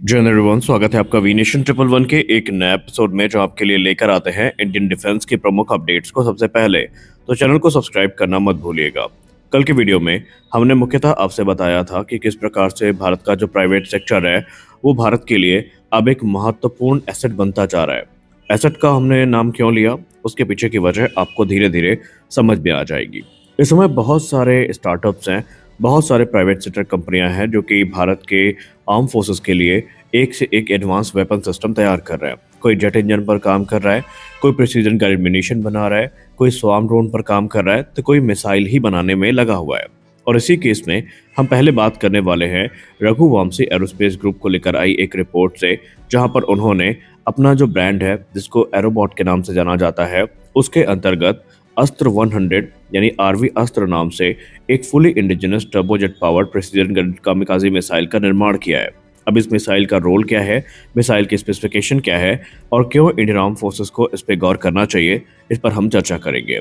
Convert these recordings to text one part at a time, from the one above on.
जय हिंद एवरीवन, स्वागत है आपका वी नेशन ट्रिपल वन के एक नए एपिसोड में, जो आपके लिए लेकर आते हैं इंडियन डिफेंस की प्रमुख अपडेट्स को सबसे पहले। तो चैनल को सब्सक्राइब करना मत भूलिएगा। कल के वीडियो में हमने मुख्यतः आपसे बताया था कि किस प्रकार से भारत का जो प्राइवेट सेक्टर है वो भारत के लिए अब एक महत्वपूर्ण एसेट बनता जा रहा है। एसेट का हमने नाम क्यों लिया, उसके पीछे की वजह आपको धीरे धीरे समझ में आ जाएगी। इस समय बहुत सारे स्टार्टअप्स हैं, बहुत सारे प्राइवेट सेक्टर कंपनियां हैं जो कि भारत के आर्म फोर्सेस के लिए एक से एक एडवांस वेपन सिस्टम तैयार कर रहे हैं। कोई जेट इंजन पर काम कर रहा है, कोई प्रिसीजन गाइडेड म्यूनिशन बना रहा है, कोई स्वार्म ड्रोन पर काम कर रहा है, तो कोई मिसाइल ही बनाने में लगा हुआ है। और इसी केस में हम पहले बात करने वाले हैं रघुवंशी एरोस्पेस ग्रुप को लेकर आई एक रिपोर्ट से, जहां पर उन्होंने अपना जो ब्रांड है जिसको एरोबॉट के नाम से जाना जाता है, उसके अंतर्गत अस्त्र 100 यानी आरवी अस्त्र नाम से एक fully indigenous turbojet powered precision guided kamikaze missile का निर्माण किया है। अब इस मिसाइल का रोल क्या है, मिसाइल की स्पेसिफिकेशन क्या है और क्यों इंडियन आर्म फोर्सेस को इस पर गौर करना चाहिए, इस पर हम चर्चा करेंगे।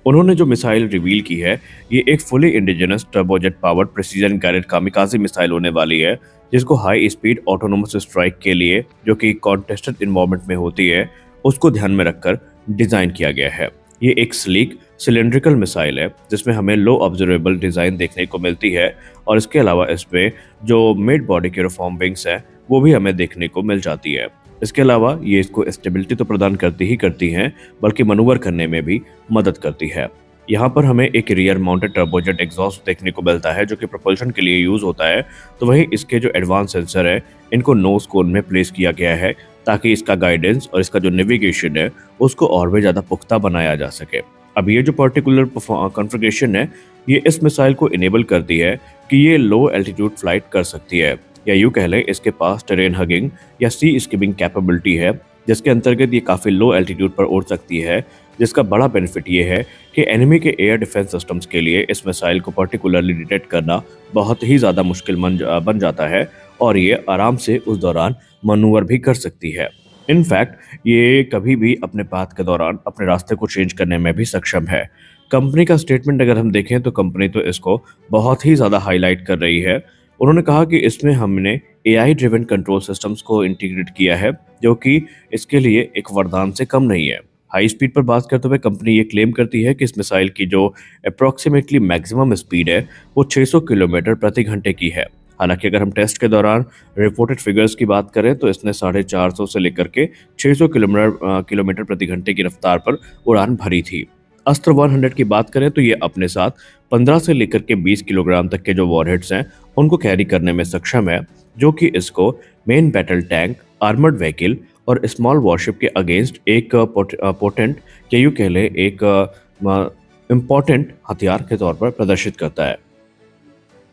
उन्होंने जो मिसाइल रिवील की है, ये एक fully indigenous turbojet powered precision guided kamikaze missile होने वाली है, जिसको हाई स्पीड ऑटोनोमस स्ट्राइक के लिए, जो कि कॉन्टेस्टेड इन्वायरमेंट में होती है, उसको ध्यान में रखकर डिजाइन किया गया है। ये एक स्लीक सिलेंड्रिकल मिसाइल है जिसमें हमें लो ऑब्जर्वेबल डिज़ाइन देखने को मिलती है, और इसके अलावा इसमें जो मिड बॉडी के रिफॉर्म विंग्स है वो भी हमें देखने को मिल जाती है। इसके अलावा ये इसको स्टेबिलिटी तो प्रदान करती हैं, बल्कि मनूवर करने में भी मदद करती है। यहाँ पर हमें एक रियर माउंटेड टर्बोजेट एग्जॉस्ट देखने को मिलता है जो कि प्रोपल्शन के लिए यूज होता है। तो वहीं इसके जो एडवांस सेंसर है, इनको नोज कोन में प्लेस किया गया है ताकि इसका गाइडेंस और इसका जो नेविगेशन है उसको और भी ज़्यादा पुख्ता बनाया जा सके। अब ये जो पर्टिकुलर कॉन्फ़िगरेशन है, ये इस मिसाइल को इनेबल करती है कि ये लो एल्टीट्यूड फ्लाइट कर सकती है, या यूँ कह लें इसके पास टेरेन हगिंग या सी स्किमिंग कैपेबिलिटी है, जिसके अंतर्गत ये काफ़ी लो एल्टीट्यूड पर उड़ सकती है। जिसका बड़ा बेनिफिट ये है कि एनिमी के एयर डिफेंस सिस्टम्स के लिए इस मिसाइल को पर्टिकुलरली डिटेक्ट करना बहुत ही ज़्यादा मुश्किल बन जाता है, और ये आराम से उस दौरान मनूवर भी कर सकती है। इनफैक्ट ये कभी भी अपने पाथ के दौरान अपने रास्ते को चेंज करने में भी सक्षम है। कंपनी का स्टेटमेंट अगर हम देखें तो कंपनी तो इसको बहुत ही ज़्यादा हाईलाइट कर रही है। उन्होंने कहा कि इसमें हमने एआई ड्रिवन कंट्रोल सिस्टम्स को इंटीग्रेट किया है, जो कि इसके लिए एक वरदान से कम नहीं है। हाई स्पीड पर बात करते हुए कंपनी ये क्लेम करती है कि इस मिसाइल की जो अप्रॉक्सीमेटली मैक्सिमम स्पीड है वो 600 किलोमीटर प्रति घंटे की है। हालांकि अगर हम टेस्ट के दौरान रिपोर्टेड फिगर्स की बात करें तो इसने 450 से लेकर के 600 किलोमीटर प्रति घंटे की रफ्तार पर उड़ान भरी थी। अस्त्र 100 की बात करें तो ये अपने साथ 15 से लेकर के 20 किलोग्राम तक के जो वॉरहेड्स हैं उनको कैरी करने में सक्षम है, जो कि इसको main battle tank, armoured vehicle और स्मॉल वॉरशिप के अगेंस्ट एक पोटेंट या यूँ कह लें एक इम्पॉर्टेंट हथियार के तौर पर प्रदर्शित करता है।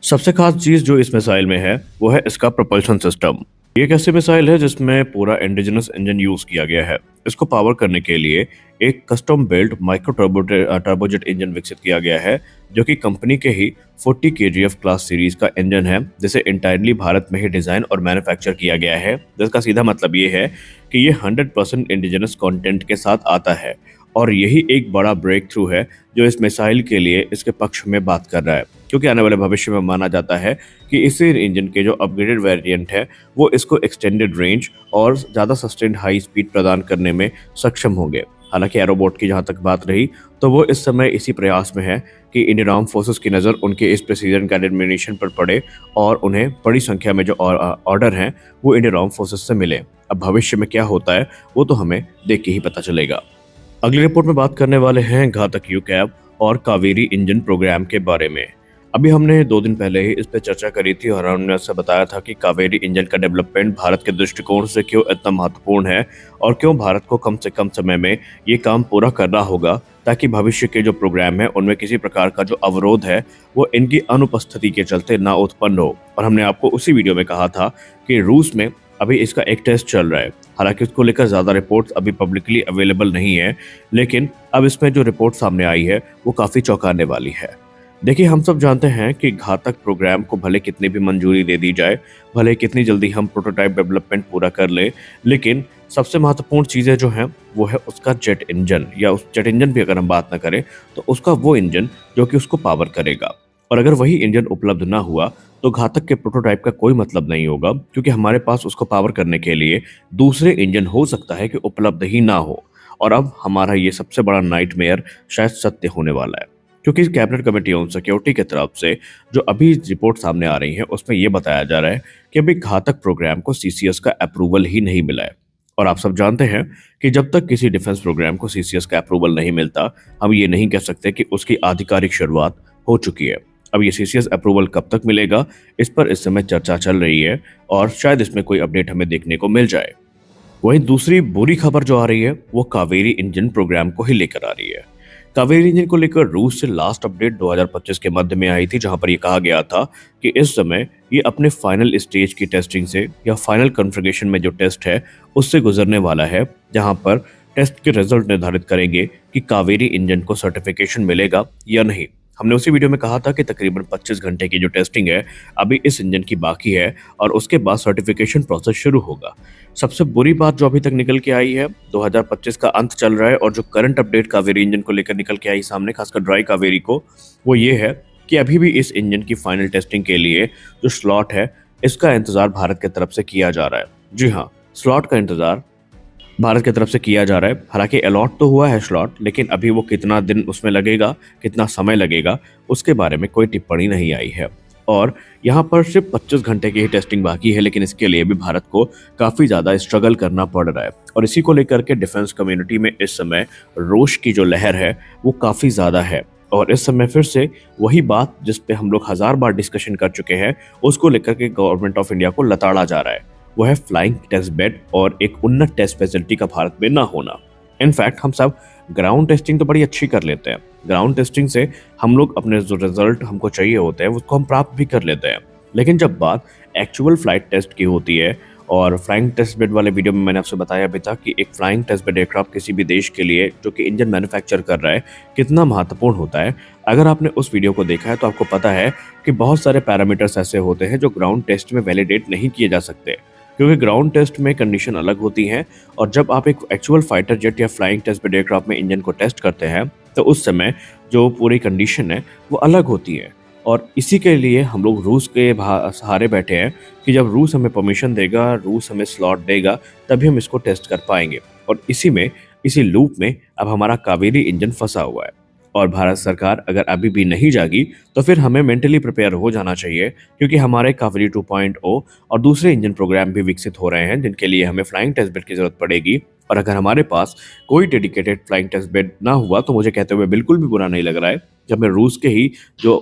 सबसे खास चीज जो इस मिसाइल में है वो है इसका प्रोपल्शन सिस्टम। ये एक ऐसी मिसाइल है जिसमें पूरा इंडिजिनस इंजन यूज किया गया है। इसको पावर करने के लिए एक custom build micro turbojet engine विकसित किया गया है, जो कि कंपनी के ही 40 kgf क्लास सीरीज का इंजन है, जिसे इंटायरली भारत में ही डिजाइन और मैन्युफैक्चर किया गया है। जिसका सीधा मतलब ये है कि ये 100% इंडिजिनस कंटेंट के साथ आता है, और यही एक बड़ा ब्रेक थ्रू है जो इस मिसाइल के लिए इसके पक्ष में बात कर रहा है, क्योंकि आने वाले भविष्य में माना जाता है कि इसी इंजन के जो अपग्रेडेड वेरिएंट है वो इसको एक्सटेंडेड रेंज और ज़्यादा सस्टेन्ड हाई स्पीड प्रदान करने में सक्षम होंगे। हालांकि एरोबॉट की जहां तक बात रही तो वो इस समय इसी प्रयास में है कि इंडियन आर्म फोर्सेस की नज़र उनके इस प्रिसीजन गाइडेड म्यूनिशन पर पड़े और उन्हें बड़ी संख्या में जो ऑर्डर हैं वो इंडियन आर्म फोर्सेस से मिले। अब भविष्य में क्या होता है वो तो हमें देख के ही पता चलेगा। अगली रिपोर्ट में बात करने वाले हैं घातक यूकैव और कावेरी इंजन प्रोग्राम के बारे में। अभी हमने 2 दिन पहले ही इस पर चर्चा करी थी और हमने उससे बताया था कि कावेरी इंजन का डेवलपमेंट भारत के दृष्टिकोण से क्यों इतना महत्वपूर्ण है और क्यों भारत को कम से कम समय में ये काम पूरा करना होगा, ताकि भविष्य के जो प्रोग्राम है उनमें किसी प्रकार का जो अवरोध है वो इनकी अनुपस्थिति के चलते ना उत्पन्न हो। और हमने आपको उसी वीडियो में कहा था कि रूस में अभी इसका एक टेस्ट चल रहा है। हालांकि उसको लेकर ज़्यादा रिपोर्ट्स अभी पब्लिकली अवेलेबल नहीं है, लेकिन अब इसमें जो रिपोर्ट सामने आई है वो काफ़ी चौंकाने वाली है। देखिए, हम सब जानते हैं कि घातक प्रोग्राम को भले कितनी भी मंजूरी दे दी जाए, भले कितनी जल्दी हम प्रोटोटाइप डेवलपमेंट पूरा कर ले, लेकिन सबसे महत्वपूर्ण चीज़ें जो हैं वो है उसका जेट इंजन, या उस जेट इंजन भी अगर हम बात ना करें तो उसका वो इंजन जो कि उसको पावर करेगा। और अगर वही इंजन उपलब्ध ना हुआ तो घातक के प्रोटोटाइप का कोई मतलब नहीं होगा, क्योंकि हमारे पास उसको पावर करने के लिए दूसरे इंजन हो सकता है कि उपलब्ध ही ना हो। और अब हमारा ये सबसे बड़ा नाइटमेयर शायद सत्य होने वाला है, क्योंकि कैबिनेट कमेटी ऑन सिक्योरिटी की तरफ से जो अभी रिपोर्ट सामने आ रही है उसमें यह बताया जा रहा है कि अभी घातक प्रोग्राम को सीसीएस का अप्रूवल ही नहीं मिला है। और आप सब जानते हैं कि जब तक किसी डिफेंस प्रोग्राम को सीसीएस का अप्रूवल नहीं मिलता, हम ये नहीं कह सकते कि उसकी आधिकारिक शुरुआत हो चुकी है। अब ये सीसीएस अप्रूवल कब तक मिलेगा, इस पर इस समय चर्चा चल रही है और शायद इसमें कोई अपडेट हमें देखने को मिल जाए। वहीं दूसरी बुरी खबर जो आ रही है वो कावेरी इंजन प्रोग्राम को ही लेकर आ रही है। कावेरी इंजन को लेकर रूस से लास्ट अपडेट 2025 के मध्य में आई थी, जहां पर यह कहा गया था कि इस समय ये अपने फाइनल स्टेज की टेस्टिंग से या फाइनल कॉन्फ़िगरेशन में जो टेस्ट है उससे गुजरने वाला है, जहां पर टेस्ट के रिजल्ट निर्धारित करेंगे कि कावेरी इंजन को सर्टिफिकेशन मिलेगा या नहीं। हमने उसी वीडियो में कहा था कि तकरीबन 25 घंटे की जो टेस्टिंग है अभी इस इंजन की बाकी है और उसके बाद सर्टिफिकेशन प्रोसेस शुरू होगा। सबसे बुरी बात जो अभी तक निकल के आई है, 2025 का अंत चल रहा है और जो करंट अपडेट कावेरी इंजन को लेकर निकल के आई सामने, खासकर ड्राई कावेरी को, वो ये है कि अभी भी इस इंजन की फाइनल टेस्टिंग के लिए जो स्लॉट है इसका इंतजार भारत की तरफ से किया जा रहा है। जी हाँ, स्लॉट का इंतजार भारत की तरफ से किया जा रहा है। हालांकि अलॉट तो हुआ है स्लॉट, लेकिन अभी वो कितना दिन उसमें लगेगा, कितना समय लगेगा, उसके बारे में कोई टिप्पणी नहीं आई है। और यहाँ पर सिर्फ 25 घंटे की ही टेस्टिंग बाकी है, लेकिन इसके लिए भी भारत को काफ़ी ज़्यादा स्ट्रगल करना पड़ रहा है। और इसी को लेकर के डिफेंस कम्युनिटी में इस समय रोष की जो लहर है वो काफ़ी ज़्यादा है। और इस समय फिर से वही बात जिस पे हम लोग 1000 बार डिस्कशन कर चुके हैं, उसको लेकर के गवर्नमेंट ऑफ इंडिया को लताड़ा जा रहा है। वो है फ्लाइंग टेस्ट बेड और एक उन्नत टेस्ट फैसिलिटी का भारत में ना होना। इनफैक्ट हम सब ग्राउंड टेस्टिंग तो बड़ी अच्छी कर लेते हैं, ग्राउंड टेस्टिंग से हम लोग अपने जो रिजल्ट हमको चाहिए होते हैं उसको हम प्राप्त भी कर लेते हैं। लेकिन जब बात एक्चुअल फ्लाइट टेस्ट की होती है, और फ्लाइंग टेस्ट बेड वाले वीडियो में मैंने आपसे बताया भी था कि एक फ्लाइंग टेस्ट बेड एयरक्राफ्ट किसी भी देश के लिए जो कि इंजन मैन्युफैक्चर कर रहा है कितना महत्वपूर्ण होता है। अगर आपने उस वीडियो को देखा है तो आपको पता है कि बहुत सारे पैरामीटर्स ऐसे होते हैं जो ग्राउंड टेस्ट में वैलिडेट नहीं किए जा सकते, क्योंकि ग्राउंड टेस्ट में कंडीशन अलग होती हैं। और जब आप एक एक्चुअल फाइटर जेट या फ्लाइंग टेस्ट बेड एयरक्राफ्ट में इंजन को टेस्ट करते हैं तो उस समय जो पूरी कंडीशन है वो अलग होती है। और इसी के लिए हम लोग रूस के सहारे बैठे हैं कि जब रूस हमें परमिशन देगा, रूस हमें स्लॉट देगा, तभी हम इसको टेस्ट कर पाएंगे। और इसी लूप में अब हमारा कावेरी इंजन फंसा हुआ है। और भारत सरकार अगर अभी भी नहीं जागी तो फिर हमें मेंटली प्रिपेयर हो जाना चाहिए, क्योंकि हमारे कावेरी 2.0 और दूसरे इंजन प्रोग्राम भी विकसित हो रहे हैं जिनके लिए हमें फ्लाइंग टेस्ट बेड की जरूरत पड़ेगी। और अगर हमारे पास कोई डेडिकेटेड फ्लाइंग टेस्ट बेड ना हुआ तो मुझे कहते हुए बिल्कुल भी बुरा नहीं लग रहा है, जब मैं रूस के ही जो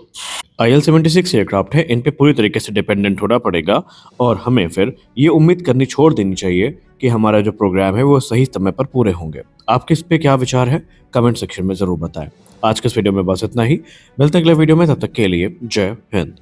IL-76 एयरक्राफ्ट है इन पे पूरी तरीके से डिपेंडेंट होना पड़ेगा। और हमें फिर ये उम्मीद करनी छोड़ देनी चाहिए कि हमारा जो प्रोग्राम है वो सही समय पर पूरे होंगे। आपके इस पे क्या विचार है, कमेंट सेक्शन में जरूर बताएं। आज के इस वीडियो में बस इतना ही, मिलते हैं अगले वीडियो में, तब तक के लिए जय हिंद।